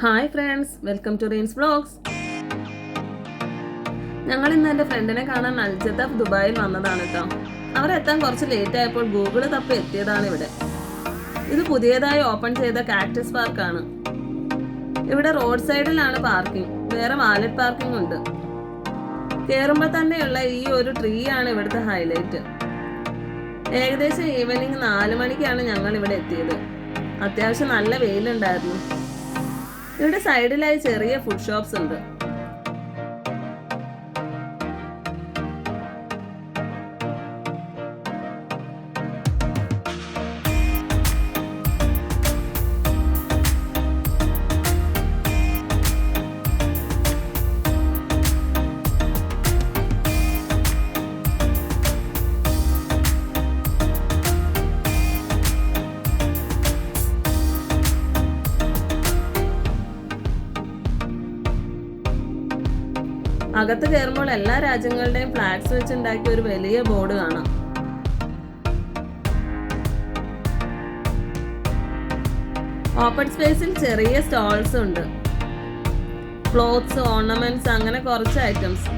Hi friends, welcome to Reen's vlogs. ഞങ്ങൾ ഇന്ന് എൻ്റെ ഫ്രണ്ടിനെ കാണാൻ അൽജദഫ് ദുബായിൽ വന്നതാണ് കേട്ടോ. അവർ എത്താൻ കുറച്ച് ലേറ്റ് ആയപ്പോൾ ഗൂഗിള് തപ്പി എത്തിയതാണ് ഇവിടെ. ഇത് പുതിയതായി ഓപ്പൺ ചെയ്ത കാക്ടസ് പാർക്കാണ്. ഇവിടെ റോഡ് സൈഡിലാണ് പാർക്കിംഗ്, വേറെ വാലറ്റ് പാർക്കിംഗ് ഉണ്ട്. കയറുമ്പോൾ തന്നെയുള്ള ഈ ഒരു ട്രീ ആണ് ഇവിടുത്തെ ഹൈലൈറ്റ്. ഏകദേശം ഈവനിങ് 4 മണിക്കാണ് ഞങ്ങൾ ഇവിടെ എത്തിയത്. അത്യാവശ്യം നല്ല വെയിലുണ്ടായിരുന്നു. ഇവിടെ സൈഡിലായി ചെറിയ ഫുഡ് ഷോപ്സ് ഉണ്ട്. അകത്ത് കയറുമ്പോൾ എല്ലാ രാജ്യങ്ങളുടെയും ഫ്ലാഗ്സ് വെച്ചുണ്ടാക്കിയ ഒരു വലിയ ബോർഡ് കാണാം. ഓപ്പൺ സ്പേസിൽ ചെറിയ സ്റ്റോൾസ് ഉണ്ട്. ക്ലോത്ത്സ്, ഓർണമെന്റ്സ്, അങ്ങനെ കുറച്ച് ഐറ്റംസ്.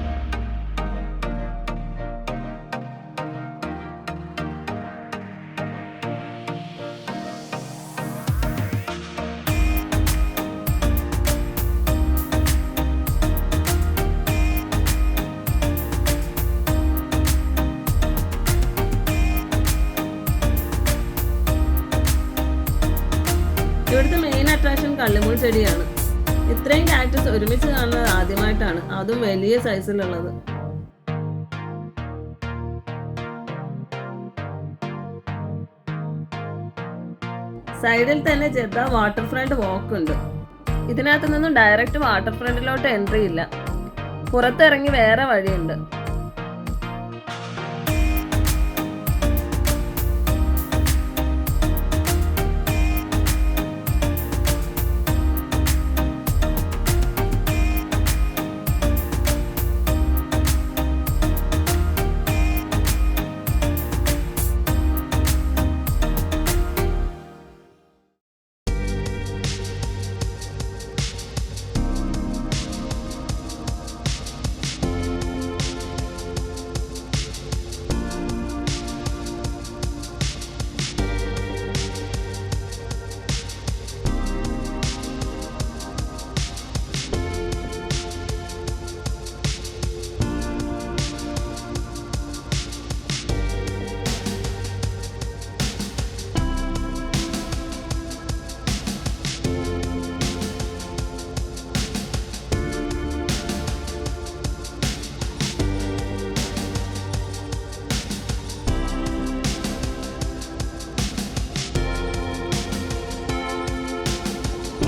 ഇവിടുത്തെ മെയിൻ അട്രാക്ഷൻ കള്ളിമുൾ ചെടിയാണ്. ഇത്രയും കാക്ടസ് ഒരുമിച്ച് കാണുന്നത് ആദ്യമായിട്ടാണ്, അതും വലിയ സൈസിലുള്ളത്. സൈഡിൽ തന്നെ ജദ്ദ വാട്ടർ ഫ്രണ്ട് വാക്ക് ഉണ്ട്. ഇതിനകത്ത് നിന്നും ഡയറക്റ്റ് വാട്ടർ ഫ്രണ്ടിലോട്ട് എൻട്രി ഇല്ല, പുറത്തിറങ്ങി വേറെ വഴിയുണ്ട്.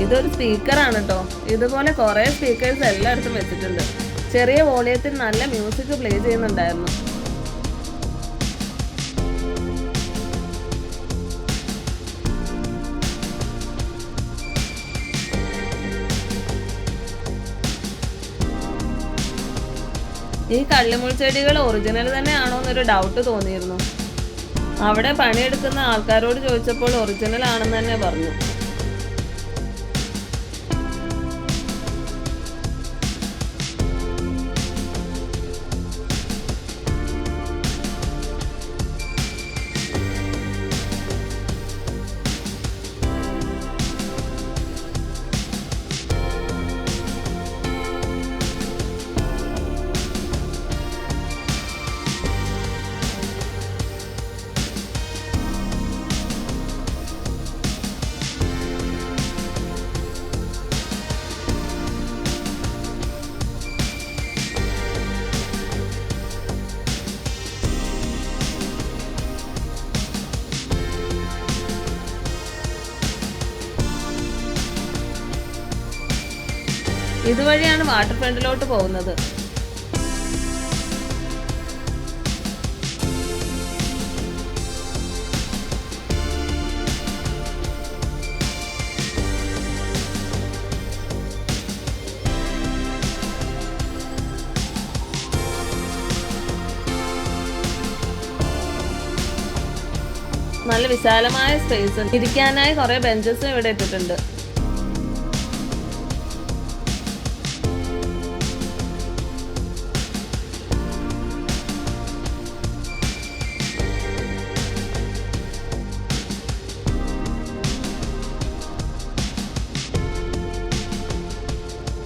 ഇതൊരു സ്പീക്കറാണ് കേട്ടോ. ഇതുപോലെ കുറേ സ്പീക്കേഴ്സ് എല്ലായിടത്തും വെച്ചിട്ടുണ്ട്. ചെറിയ വോളിയത്തിൽ നല്ല മ്യൂസിക് പ്ലേ ചെയ്യുന്നുണ്ടായിരുന്നു. ഈ കള്ളിമുൾ ചെടികൾ ഒറിജിനൽ തന്നെയാണോ എന്നൊരു ഡൗട്ട് തോന്നിയിരുന്നു. അവിടെ പണിയെടുക്കുന്ന ആൾക്കാരോട് ചോദിച്ചപ്പോൾ ഒറിജിനൽ ആണെന്ന് തന്നെ പറഞ്ഞു. ഇതുവഴിയാണ് വാട്ടർ ഫ്രണ്ടിലോട്ട് പോകുന്നത്. നല്ല വിശാലമായ സ്പേസ്, ഇരിക്കാനായി കുറെ ബെഞ്ചസും ഇവിടെ ഇട്ടിട്ടുണ്ട്.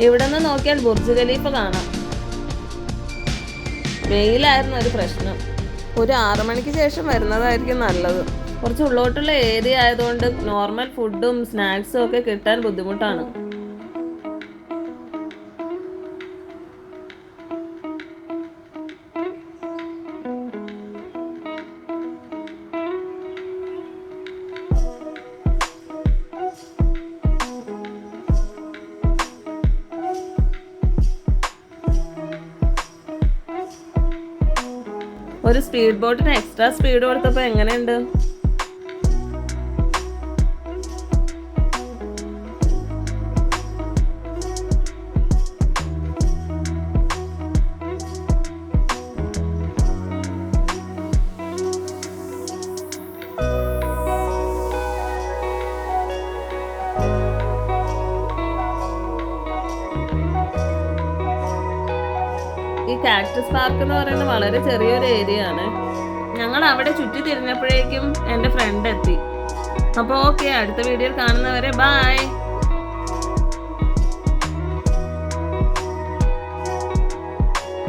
ഇവിടെ നിന്ന് നോക്കിയാൽ ബുർജ് ഖലീഫ കാണാം. വെയിലായിരുന്നു ഒരു പ്രശ്നം. ഒരു 6 മണിക്ക് ശേഷം വരുന്നതായിരിക്കും നല്ലത്. കുറച്ച് ഉള്ളോട്ടുള്ള ഏരിയ ആയതുകൊണ്ട് നോർമൽ ഫുഡും സ്നാക്സും ഒക്കെ കിട്ടാൻ ബുദ്ധിമുട്ടാണ്. ഒരു സ്പീഡ് ബോട്ടിന് എക്സ്ട്രാ സ്പീഡ് കൊടുത്തപ്പോൾ എങ്ങനെയുണ്ട്? ഈ കാക്ടസ് പാർക്ക് എന്ന് പറയുന്നത് വളരെ ചെറിയൊരു ഏരിയ ആണ്. ഞങ്ങൾ അവിടെ ചുറ്റി തിരിഞ്ഞപ്പോഴേക്കും എൻ്റെ ഫ്രണ്ട് എത്തി. അപ്പോൾ ഓക്കെ, അടുത്ത വീഡിയോയിൽ കാണുന്നവരെ ബൈ.